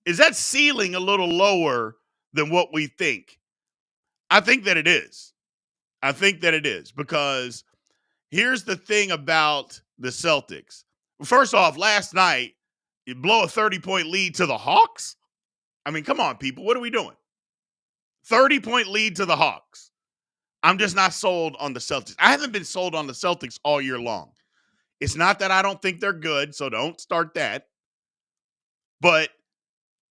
Is that ceiling a little lower than what we think? I think that it is. I think that it is because here's the thing about the Celtics. First off, last night, you blow a 30-point lead to the Hawks. I mean, come on, people. What are we doing? 30-point lead to the Hawks. I'm just not sold on the Celtics. I haven't been sold on the Celtics all year long. It's not that I don't think they're good, so don't start that. But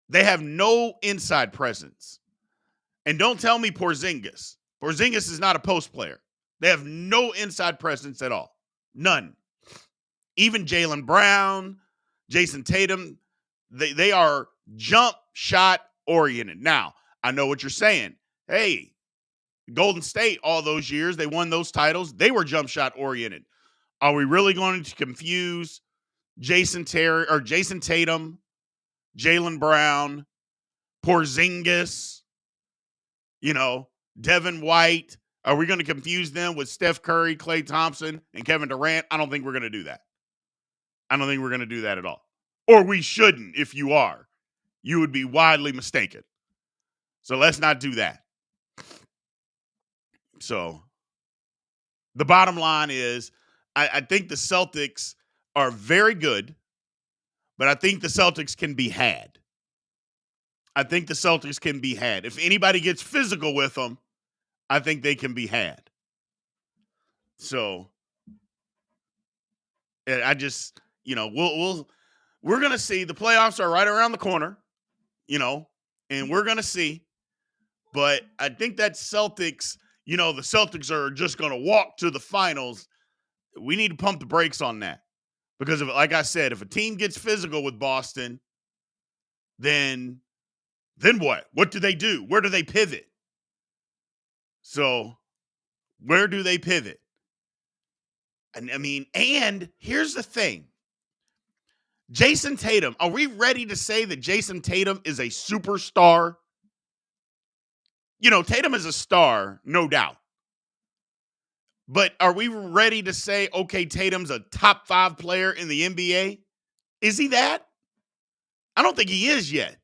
they have no inside presence. And don't tell me Porzingis. Porzingis is not a post player. They have no inside presence at all. None. Even Jaylen Brown, Jason Tatum, they are jump shot oriented. Now, I know what you're saying. Hey, Golden State, all those years, they won those titles. They were jump shot oriented. Are we really going to confuse Jason Tatum, Jaylen Brown, Porzingis, Devin White? Are we going to confuse them with Steph Curry, Klay Thompson, and Kevin Durant? I don't think we're going to do that. I don't think we're going to do that at all. Or we shouldn't. If you are, you would be widely mistaken. So let's not do that. So the bottom line is I think the Celtics are very good, but I think the Celtics can be had. I think the Celtics can be had. If anybody gets physical with them, I think they can be had. So I just, we're going to see. The playoffs are right around the corner, and we're going to see. But I think that Celtics, the Celtics are just going to walk to the finals. We need to pump the brakes on that. Because, like I said, if a team gets physical with Boston, then what? What do they do? Where do they pivot? So, where do they pivot? And here's the thing. Jason Tatum, are we ready to say that Jason Tatum is a superstar? Tatum is a star, no doubt. But are we ready to say, okay, Tatum's a top 5 player in the NBA? Is he that? I don't think he is yet.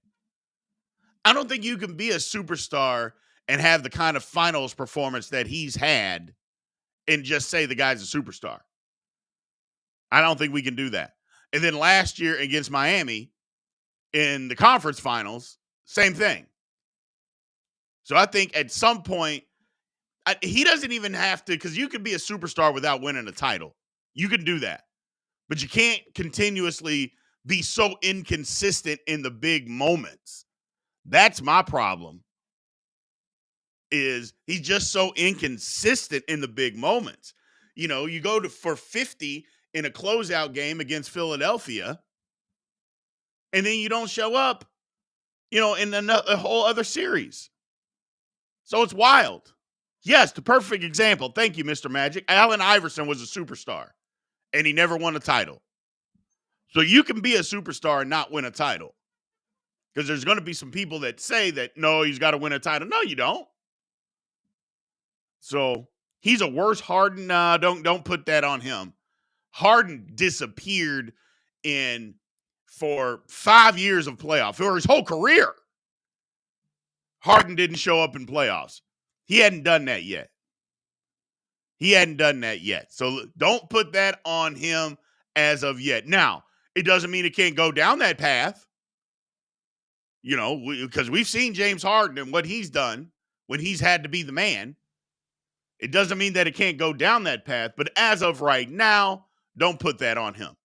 I don't think you can be a superstar and have the kind of finals performance that he's had and just say the guy's a superstar. I don't think we can do that. And then last year against Miami in the conference finals, same thing. So I think at some point, he doesn't even have to, because you can be a superstar without winning a title. You can do that. But you can't continuously be so inconsistent in the big moments. That's my problem. Is he's just so inconsistent in the big moments. You go for 50 in a closeout game against Philadelphia, and then you don't show up, in a whole other series. So it's wild. Yes, the perfect example. Thank you, Mr. Magic. Allen Iverson was a superstar, and he never won a title. So you can be a superstar and not win a title. Because there's going to be some people that say that, no, he's got to win a title. No, you don't. So he's a worse Harden. Don't put that on him. Harden disappeared for 5 years of playoffs, for his whole career. Harden didn't show up in playoffs. He hadn't done that yet. So don't put that on him as of yet. Now, it doesn't mean it can't go down that path. Because we've seen James Harden and what he's done when he's had to be the man. It doesn't mean that it can't go down that path. But as of right now, don't put that on him.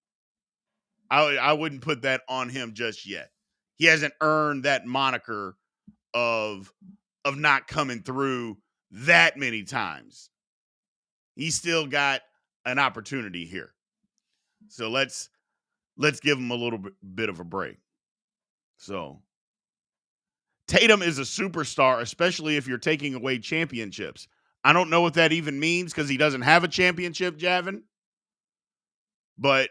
I wouldn't put that on him just yet. He hasn't earned that moniker of not coming through that many times. He's still got an opportunity here. So let's give him a little bit of a break. So Tatum is a superstar, especially if you're taking away championships. I don't know what that even means because he doesn't have a championship, Javin. But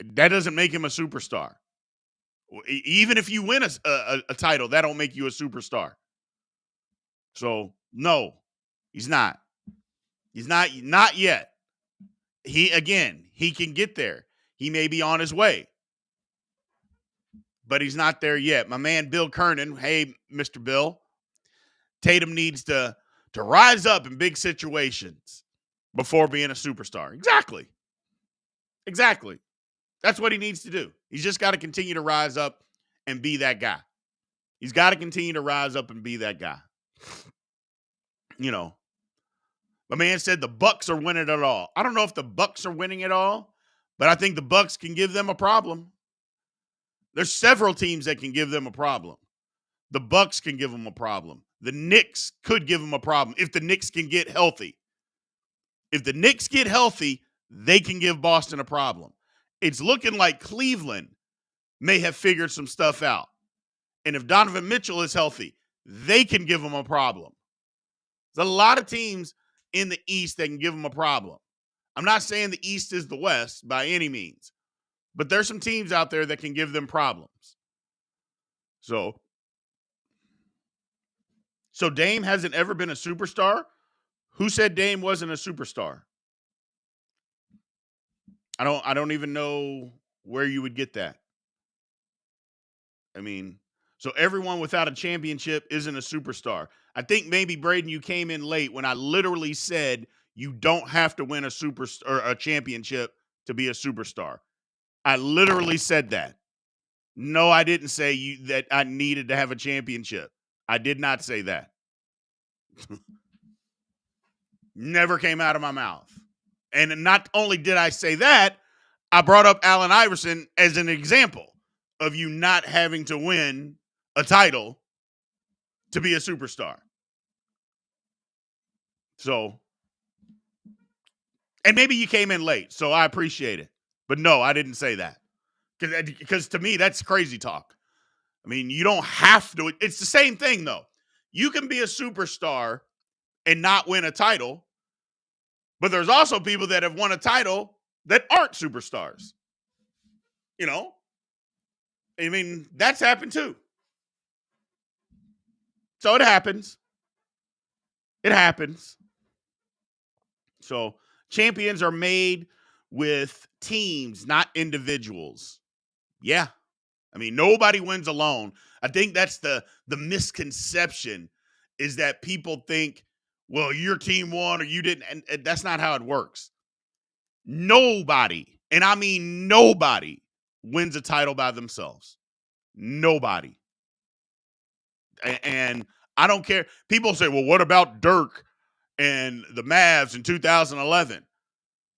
that doesn't make him a superstar. Even if you win a title, that don't make you a superstar. So, no, he's not. He's not yet. He can get there. He may be on his way. but he's not there yet. My man Bill Kernan, hey, Mr. Bill, Tatum needs to rise up in big situations before being a superstar. Exactly. Exactly. That's what he needs to do. He's just got to continue to rise up and be that guy. He's got to continue to rise up and be that guy. You know, my man said the Bucks are winning it all. I don't know if the Bucks are winning it all, but I think the Bucks can give them a problem. There's several teams that can give them a problem. The Bucks can give them a problem. The Knicks could give them a problem if the Knicks can get healthy. If the Knicks get healthy, they can give Boston a problem. It's looking like Cleveland may have figured some stuff out. And if Donovan Mitchell is healthy, they can give them a problem. There's a lot of teams in the East that can give them a problem. I'm not saying the East is the West by any means, but there's some teams out there that can give them problems. So Dame hasn't ever been a superstar? Who said Dame wasn't a superstar? I don't even know where you would get that. I mean, so everyone without a championship isn't a superstar. I think maybe Braden, you came in late when I literally said you don't have to win a championship to be a superstar. I literally said that. No, I didn't say that I needed to have a championship. I did not say that. Never came out of my mouth. And not only did I say that, I brought up Allen Iverson as an example of you not having to win a title to be a superstar. So, and maybe you came in late, so I appreciate it. But no, I didn't say that. Because to me, that's crazy talk. I mean, you don't have to. It's the same thing, though. You can be a superstar and not win a title, but there's also people that have won a title that aren't superstars. You know? I mean, that's happened too. So it happens. It happens. So champions are made with teams, not individuals. Yeah. I mean, nobody wins alone. I think that's the misconception is that people think, well, your team won or you didn't. And that's not how it works. Nobody, and I mean nobody, wins a title by themselves. Nobody. And I don't care. People say, well, what about Dirk and the Mavs in 2011?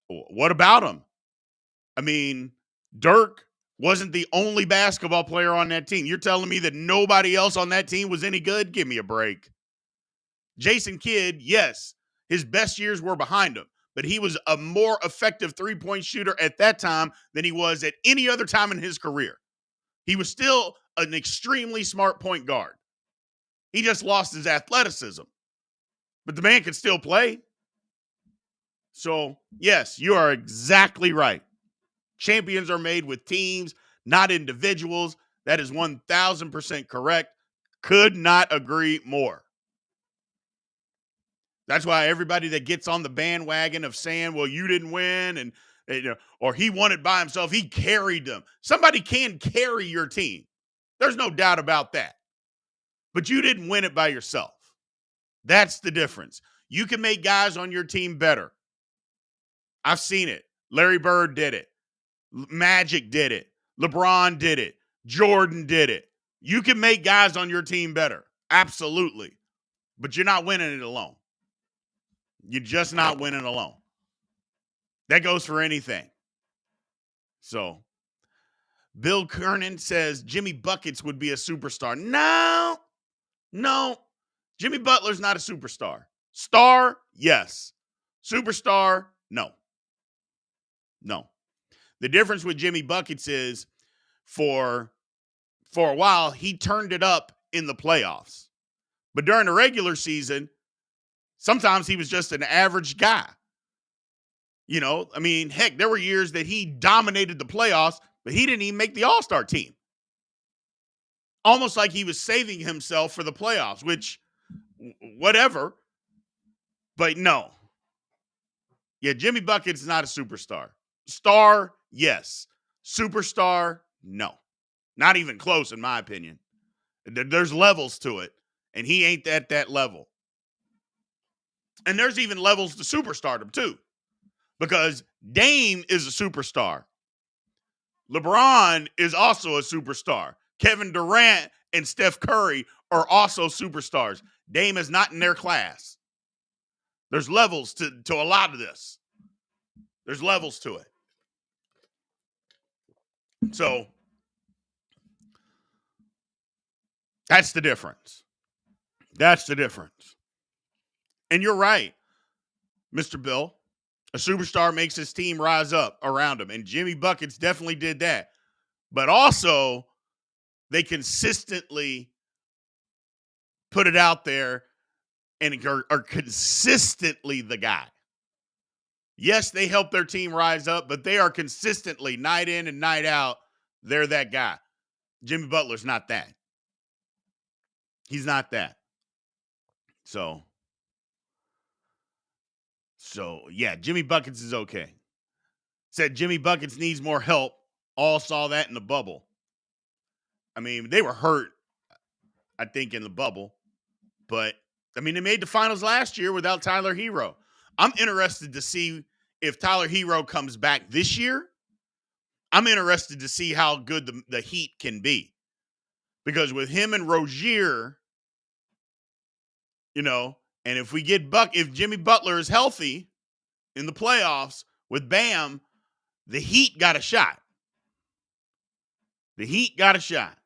What about them? I mean, Dirk wasn't the only basketball player on that team. You're telling me that nobody else on that team was any good? Give me a break. Jason Kidd, yes, his best years were behind him, but he was a more effective three-point shooter at that time than he was at any other time in his career. He was still an extremely smart point guard. He just lost his athleticism, but the man could still play. So, yes, you are exactly right. Champions are made with teams, not individuals. That is 1,000% correct. Could not agree more. That's why everybody that gets on the bandwagon of saying, well, you didn't win and or he won it by himself, he carried them. Somebody can carry your team. There's no doubt about that. But you didn't win it by yourself. That's the difference. You can make guys on your team better. I've seen it. Larry Bird did it. Magic did it. LeBron did it. Jordan did it. You can make guys on your team better. Absolutely. But you're not winning it alone. You're just not winning alone. That goes for anything. So, Bill Kernan says Jimmy Buckets would be a superstar. No. Jimmy Butler's not a superstar. Star, yes. Superstar, no. The difference with Jimmy Buckets is for a while, he turned it up in the playoffs. But during the regular season, sometimes he was just an average guy. You know, I mean, heck, there were years that he dominated the playoffs, but he didn't even make the All-Star team. Almost like he was saving himself for the playoffs, which, whatever. But no. Yeah, Jimmy Buckets is not a superstar. Star, yes. Superstar, no. Not even close, in my opinion. There's levels to it, and he ain't at that level. And there's even levels to superstardom, too, because Dame is a superstar. LeBron is also a superstar. Kevin Durant and Steph Curry are also superstars. Dame is not in their class. There's levels to a lot of this. There's levels to it. So that's the difference. That's the difference. And you're right, Mr. Bill. A superstar makes his team rise up around him. And Jimmy Buckets definitely did that. But also, they consistently put it out there and are consistently the guy. Yes, they help their team rise up, but they are consistently, night in and night out, they're that guy. Jimmy Butler's not that. He's not that. So yeah, Jimmy Buckets is okay. Said Jimmy Buckets needs more help. All saw that in the bubble. I mean, they were hurt, I think, in the bubble. But, I mean, they made the finals last year without Tyler Hero. I'm interested to see if Tyler Hero comes back this year. I'm interested to see how good the Heat can be. Because with him and Rozier, and if we get if Jimmy Butler is healthy in the playoffs with Bam, the Heat got a shot. The Heat got a shot.